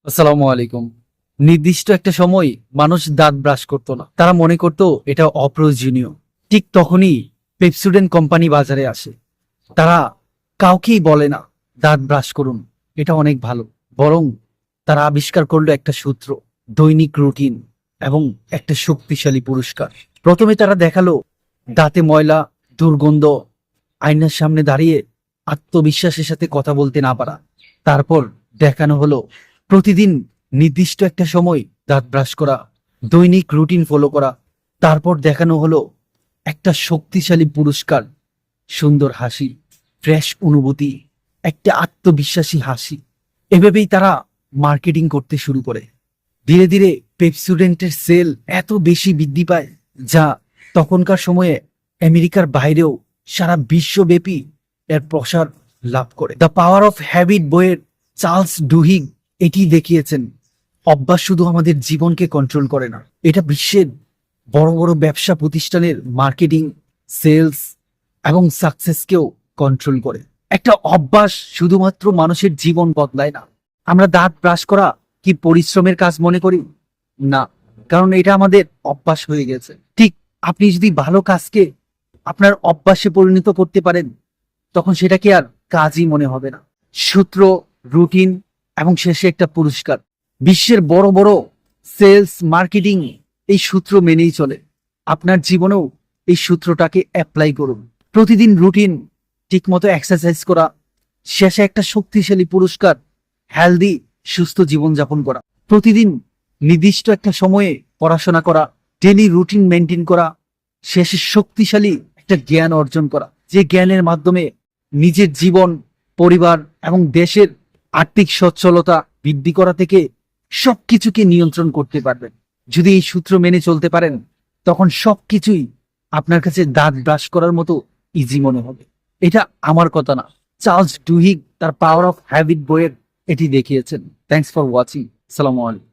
আসসালামু আলাইকুম। নির্দিষ্ট একটা সময় মানুষ দাঁত ব্রাশ করতো না, তারা মনে করতো এটা অপ্রয়োজনীয়। ঠিক তখনই পেপসোডেন্ট কোম্পানি বাজারে আসে। তারা কাউকেই বলে না দাঁত ব্রাশ করুন, এটা অনেক ভালো। বরং তারা আবিষ্কার করলো একটা সূত্র, দৈনিক রুটিন এবং একটা শক্তিশালী পুরস্কার। প্রথমে তারা দেখালো দাঁতে ময়লা, দুর্গন্ধ, আয়নার সামনে দাঁড়িয়ে আত্মবিশ্বাসের সাথে কথা বলতে না পারা। তারপর দেখানো হলো প্রতিদিন নির্দিষ্ট একটা সময় দাঁত ব্রাশ করা, দৈনিক রুটিন ফলো করা। তারপর দেখানো হলো একটা শক্তিশালী পুরস্কার, সুন্দর হাসি, ফ্রেশ অনুভূতি, একটা আত্মবিশ্বাসী হাসি। এভাবেই তারা মার্কেটিং করতে শুরু করে। ধীরে ধীরে পেপসোডেন্টের সেল এত বেশি বৃদ্ধি পায় যা তখনকার সময়ে আমেরিকার বাইরেও সারা বিশ্বব্যাপী এর প্রসার লাভ করে। দ্য পাওয়ার অফ হ্যাবিট বইয়ের চার্লস ডুহিগ এটি দেখিয়েছেন, অভ্যাস শুধু আমাদের জীবনকে কন্ট্রোল করে না, এটা বিশ্বের বড় বড় ব্যবসা প্রতিষ্ঠানের মার্কেটিং, সেলস এবং সাকসেসকেও কন্ট্রোল করে। একটা অভ্যাস শুধুমাত্র মানুষের জীবন বদলায় না। আমরা দাঁত ব্রাশ করা কি পরিশ্রমের কাজ মনে করি? না, কারণ এটা আমাদের অভ্যাস হয়ে গেছে। ঠিক আপনি যদি ভালো কাজকে আপনার অভ্যাসে পরিণত করতে পারেন, তখন সেটাকে আর কাজই মনে হবে না। সূত্র, রুটিন এবং শেষে একটা পুরস্কার। বিশ্বের বড় বড় সেলস, মার্কেটিং এই সূত্র মেনেই চলে। আপনার জীবনেও এই সূত্রটাকে অ্যাপ্লাই করুন। প্রতিদিন রুটিন, ঠিকমতো এক্সারসাইজ করা, শেষে একটা শক্তিশালী পুরস্কার, হেলদি সুস্থ জীবনযাপন করা। প্রতিদিন নির্দিষ্ট একটা সময়ে পড়াশোনা করা, ডেলি রুটিন মেনটেন করা, শেষে শক্তিশালী একটা জ্ঞান অর্জন করা, যে জ্ঞানের মাধ্যমে নিজের জীবন, পরিবার এবং দেশের আর্থিক সচ্ছলতা বৃদ্ধি করা থেকে সবকিছুকে নিয়ন্ত্রণ করতে পারবেন। যদি এই সূত্র মেনে চলতে পারেন, তখন সবকিছুই আপনার কাছে দাঁত ব্রাশ করার মতো ইজি মনে হবে। এটা আমার কথা না, চার্লস ডুহিগ তার পাওয়ার অফ হ্যাবিট বইয়ের এটি দেখিয়েছেন। Thanks for watching. সালামু আলাইকুম।